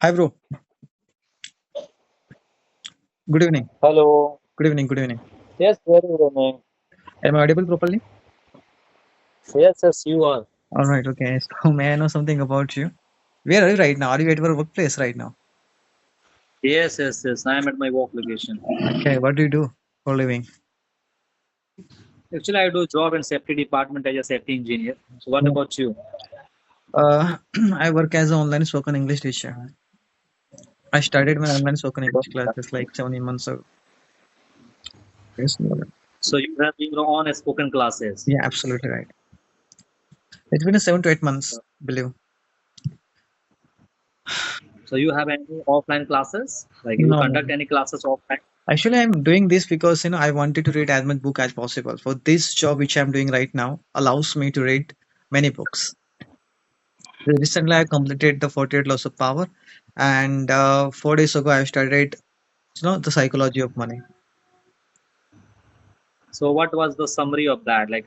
Hi, bro. Good evening. Hello. Good evening. Good evening. Yes, very good evening. Am I audible properly? Yes, yes, you are. All right. Okay. So, may I know something about you? Where are you right now? Are you at your workplace right now? Yes, yes, yes. I am at my work location. Okay. What do you do for a living? Actually, I do job in safety department as a safety engineer. So, what Yeah. about you? I work as an online spoken English teacher. I started my online spoken English classes like 7 months ago. Yes. So, you have your own spoken classes. Yeah, absolutely right. It's been a 7 to 8 months, believe. So, you have any offline classes? Like you No, no. conduct any classes offline? Actually, I'm doing this because I wanted to read as much book as possible. For this job which I'm doing right now allows me to read many books. Recently, I completed the 48 Laws of Power, and 4 days ago, I studied, the psychology of money. So, what was the summary of that? Like,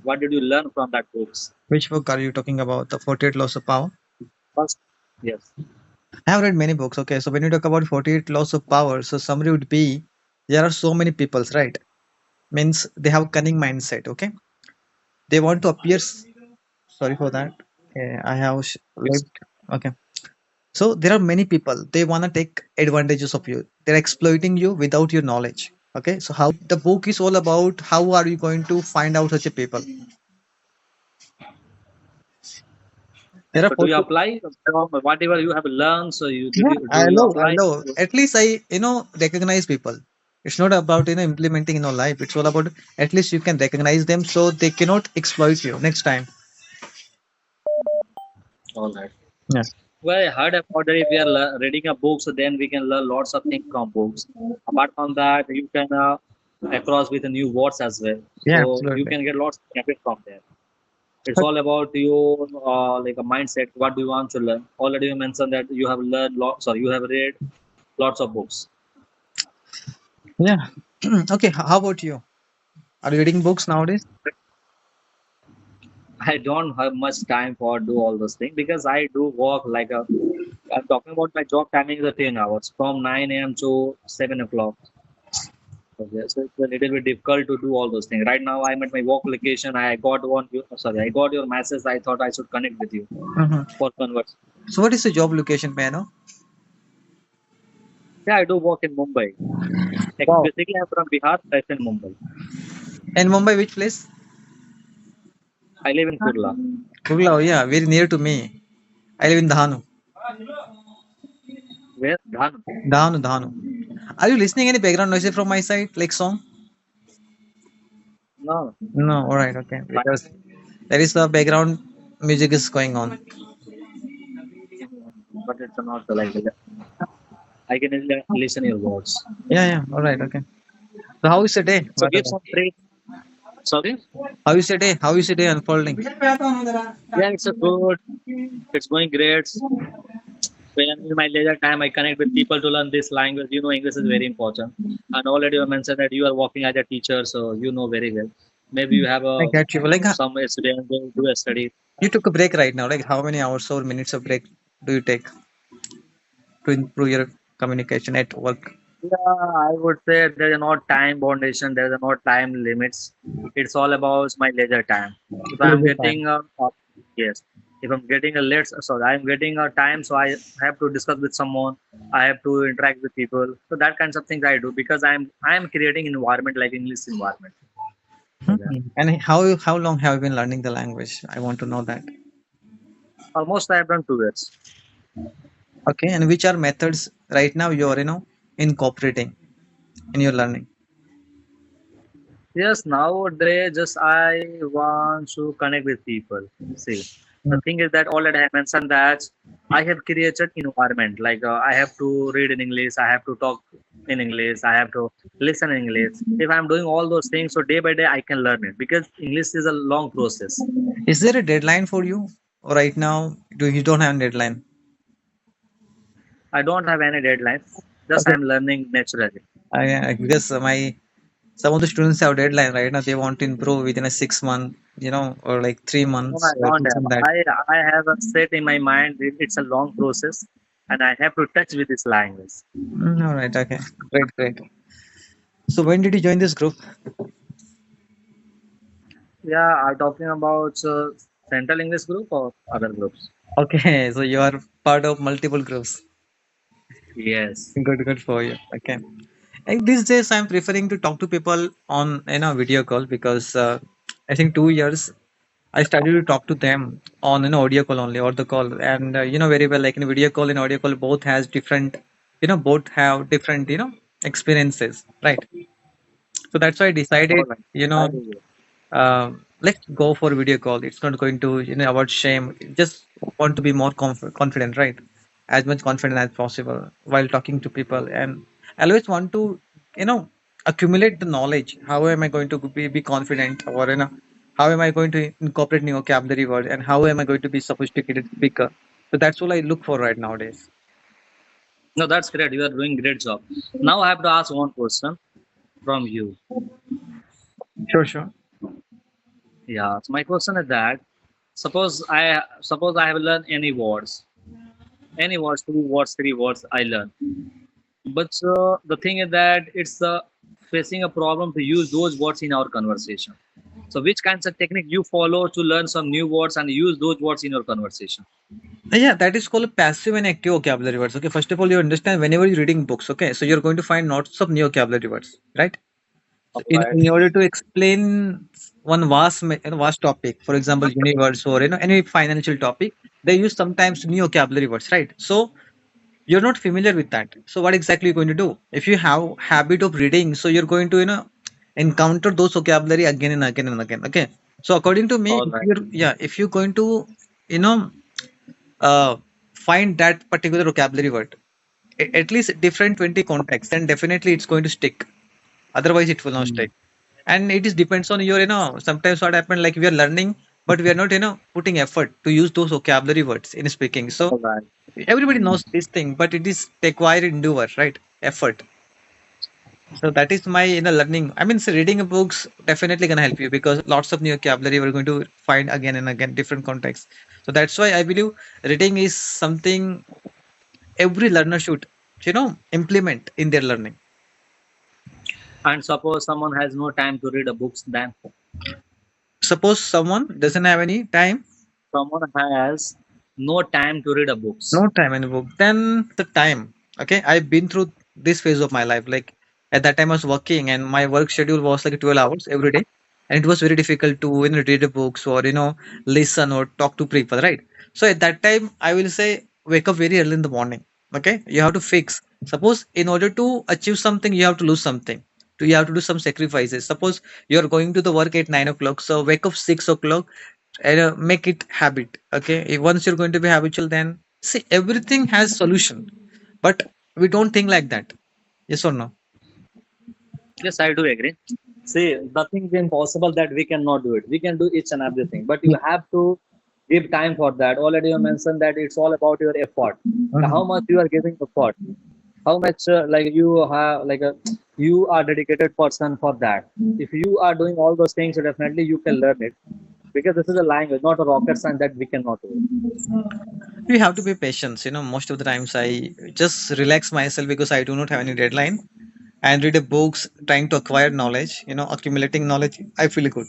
what did you learn from that books? Which book are you talking about? The 48 Laws of Power. First, yes. I have read many books. Okay, so when you talk about 48 Laws of Power, so summary would be there are so many peoples, right? Means they have cunning mindset. Okay, they want to appear. Sorry for that. I have It's left. Okay, so there are many people. They wanna take advantages of you. They're exploiting you without your knowledge. Okay, so how the book is all about how are you going to find out such a people. There are so do you 40, apply from whatever you have learned? So, you yeah, do you I apply? love. At least I recognize people. It's not about implementing in our life. It's all about at least you can recognize them so they cannot exploit you next time. All right. Yeah. Well, I heard about that if we are reading a book, so then we can learn lots of things from books. Apart from that, you can across with the new words as well. Yeah, So you absolutely. can get lots of benefit from there. It's all about your like a mindset. What do you want to learn? Already you mentioned that you have learned lots. Sorry, you have read lots of books. Yeah. Okay. How about you? Are you reading books nowadays? I don't have much time for do all those things because I do work like a. I'm talking about my job timing is 10 hours from 9 a.m. to 7 o'clock. Okay, so it's a little bit difficult to do all those things. Right now, I'm at my work location. I got one. Sorry, I got your message. I thought I should connect with you Mhm. for converse. So what is the job location, man? Yeah, I do work in Mumbai. Wow. Basically, I'm from Bihar. That's in Mumbai. In Mumbai, which place? I live in Kurla. Kurla. Oh, yeah, very near to me. I live in Dhanu. Where? Dhan. Dhanu, Dhanu. Are you listening any background noises from my side, like song? No, No. All right. Okay. but Because there is a background music is going on. but it's not like that. I can listen your words. Yeah. Yeah. All right. Okay. So how is the day? So By the give way? some three. Sorry. How is the day? How is the day unfolding? Yeah, it's a good. It's going great. When in my leisure time, I connect with people to learn this language. You know, English is very important. And already you mentioned that you are working as a teacher, so you know very well. Maybe you have I a get you. Like some student they do a study. you took a break right now. Like how many hours or minutes of break do you take to improve your communication at work? Yeah, I would say there is no time foundation. There is no time limits. It's all about my leisure time. If I'm Leisure getting time. yes, if I'm getting a late, sorry, I'm getting a time, so I have to discuss with someone. I have to interact with people. So that kinds of things I do because I'm creating environment like English environment. Okay. And how long have you been learning the language? I want to know that. Almost I have done 2 years. Okay, and which are methods right now you're incorporating in your learning? Yes, nowadays just I want to connect with people. See, the Mm. thing is that already I mentioned that I have created environment. Like I have to read in English, I have to talk in English, I have to listen in English. If I'm doing all those things, so day by day I can learn it because English is a long process. Is there a deadline for you? Or right now, do you don't have a deadline? I don't have any deadlines. Just Okay. I'm learning naturally. Because my some of the students have deadline right now. They want to improve within a 6 month, or like three No, I months or don't this have. and that. I have a set in my mind. It's a long process. and I have to touch with this language. All right. Okay. Great. Great. So when did you join this group? Yeah, are talking about Central English group or other groups? Okay. So you are part of multiple groups. Yes. Good. Good for you. Okay. Like these days, I'm preferring to talk to people on video call because I think 2 years I started to talk to them on an audio call only or the call, and very well like in video call and audio call both has different, both have different experiences, right? So that's why I All decided, right. you I know, do. let's go for video call. It's not going to about shame. Just want to be more confident, right? As much confident as possible while talking to people, and I always want to you know accumulate the knowledge. How am I going to be confident, or how am I going to incorporate new vocabulary words, and how am I going to be sophisticated speaker? So that's all I look for right nowadays. No, that's great. You are doing great job. Now I have to ask one question from you. Sure, sure. Yeah. So my question is that suppose I have learned any words, two words, three words I learn. But the thing is that it's facing a problem to use those words in our conversation. So which kinds of technique you follow to learn some new words and use those words in your conversation? Yeah, that is called passive and active vocabulary words. Okay, first of all, you understand whenever you're reading books. Okay, so you're going to find lots of new vocabulary words, right? So All right. in order to explain one vast topic, for example, universe or any financial topic, they use sometimes new vocabulary words, right? So you're not familiar with that. So what exactly you're going to do? If you have habit of reading, so you're going to encounter those vocabulary again and again and again. Okay. So according to me, All right. if you're going to you know uh, find that particular vocabulary word, at least different 20 contexts, then definitely it's going to stick. Otherwise, it will not Hmm. stick. And it is depends on your sometimes what happen, like we are learning but we are not putting effort to use those vocabulary words in speaking. So All right. everybody knows this thing, but it is required endure, right? Effort. So that is my learning. I mean, so reading a books definitely gonna help you because lots of new vocabulary we're going to find again and again different contexts. So that's why I believe reading is something every learner should implement in their learning. And suppose someone has no time to read a books, then Suppose someone doesn't have any time. someone has no time to read a books. No time in the book. Then the time. Okay, I've been through this phase of my life. Like at that time, I was working, and my work schedule was like 12 hours every day, and it was very difficult to read the books or listen or talk to people. Right. So at that time, I will say wake up very early in the morning. Okay, you have to fix. Suppose in order to achieve something, you have to lose something. You have to do some sacrifices. Suppose you are going to the work at 9 o'clock, so wake up 6 o'clock and make it habit. Okay, once you're going to be habitual, then see everything has solution, but we don't think like that. Yes or no? Yes, I do agree. See, nothing is impossible that we cannot do it. We can do each and everything, but you have to give time for that. Already you mentioned that it's all about your effort. How Mhm. much you are giving effort, how much like you have like a you are dedicated person for that. If you are doing all those things, so definitely you can learn it because this is a language, not a rocket science that we cannot do it. We have to be patient. Most of the times I just relax myself because I do not have any deadline and read a books trying to acquire knowledge, accumulating knowledge. I feel good.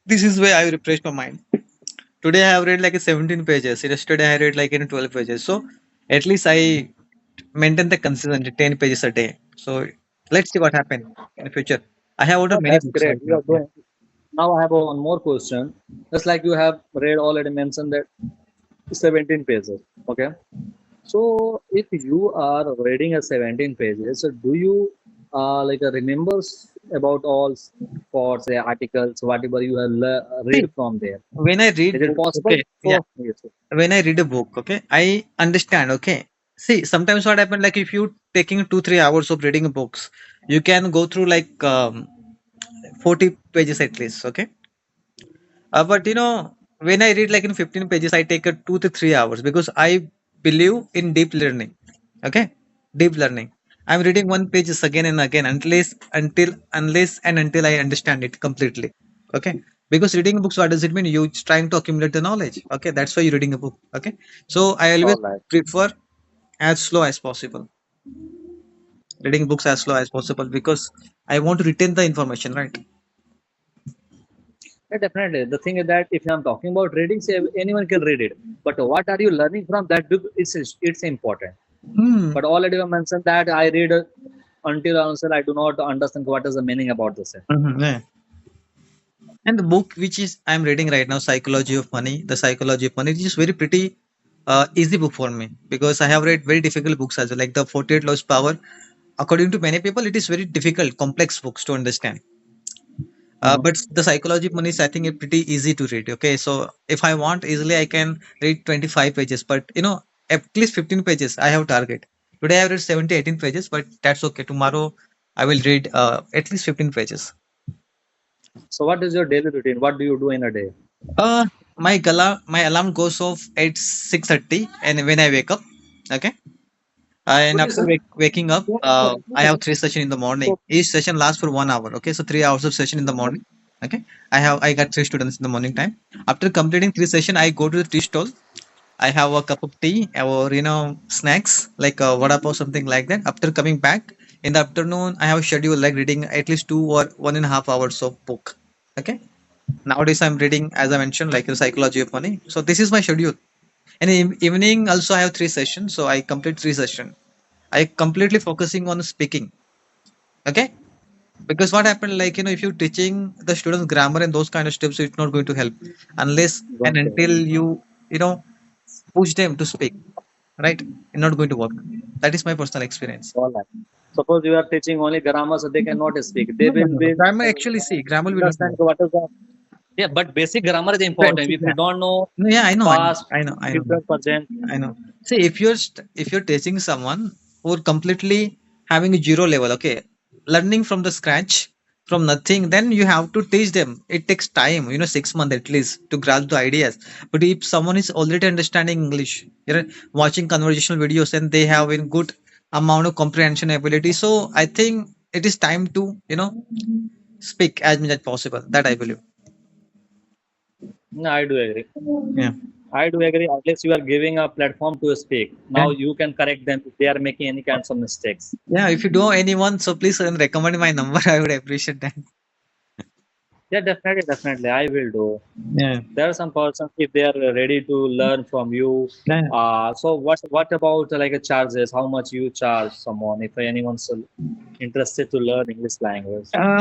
This is where I refresh my mind. Today I have read like a 17 pages. Yesterday I read like 12 pages. So at least I maintain the consistency 10 pages a day. So let's see what happens in the future. I have ordered Oh, many that's books great. right You now. are Yeah. doing. Now I have one more question. Just like you have read already mentioned that 17 pages. Okay. So if you are reading a 17 pages, so do you remembers about all for say articles, whatever you have See, read from there? when I Is read it book, possible? okay, yeah, So yes. when I read a book, okay, I understand. Okay, see, sometimes what happens, like if you taking 2 3 hours of reading books, you can go through like 40 pages at least. Okay, but when I read like in 15 pages, I take a 2 to 3 hours because I believe in deep learning. Okay, deep learning. I'm reading one pages again and again unless and until I understand it completely. Okay, because reading books, what does it mean? You trying to accumulate the knowledge. Okay, that's why you're reading a book. Okay, so I always All right. prefer as slow as possible. Reading books as slow as possible because I want to retain the information, right? Yeah, definitely. The thing is that if I'm talking about reading, say anyone can read it. But what are you learning from that book? It's important. Hmm. But already I mentioned that I read until until I do not understand what is the meaning about this. Yeah. And the book which is I'm reading right now, Psychology of Money, The Psychology of Money, it is very pretty easy book for me because I have read very difficult books as well, like the 48 Laws Power. According to many people, it is very difficult, complex books to understand. Mhm. But the Psychology of Money is, I think, pretty easy to read. Okay, so if I want easily, I can read 25 pages, but at least 15 pages I have target. Today I have read 70, 18 pages, but that's okay. Tomorrow I will read at least 15 pages. So what is your daily routine? What do you do in a day? Uh, my alarm goes off at 6:30, and when I wake up, okay, and What is after it? waking up, I have three session in the morning. So, Each session lasts for 1 hour. Okay, so 3 hours of session in the morning. Okay, I got three students in the morning time. After completing three session, I go to the tea stall. I have a cup of tea or snacks like vada pav, something like that. After coming back in the afternoon, I have a schedule like reading at least 2 or 1.5 hours of book. Okay, nowadays I'm reading, as I mentioned, like the Psychology of Money. So this is my schedule. And in evening also I have three sessions, so I complete three sessions. I completely focusing on speaking. Okay, because what happened, like if you're teaching the students grammar and those kind of steps, it's not going to help unless and don't until you know push them to speak, right? It's not going to work. That is my personal experience. all right. Suppose you are teaching only grammar, so they cannot speak. They No, no, will no, no. be Grammar, actually, see, grammar will not understand work. what is the. Yeah, but basic grammar is important. Basic If you grammar. don't know No, yeah, I know, I know, past, I know, I know. future, present, I know. See, if you're teaching someone who are completely having a zero level, okay, learning from the scratch, from nothing, then you have to teach them. It takes time, 6 months at least to grasp the ideas. But if someone is already understanding English, watching conversational videos, and they have a good amount of comprehension ability, so I think it is time to speak as much as possible. That I believe. no, I do agree. Yeah. I do agree. At least you are giving a platform to speak. Yeah. Now you can correct them if they are making any kinds of mistakes. Yeah, if you know anyone, so please recommend my number. I would appreciate that. Yeah, definitely, definitely. I will do. Yeah. There are some persons if they are ready to learn from you. Yeah. So what about like a charges? How much you charge someone if anyone's interested to learn English language? Uh,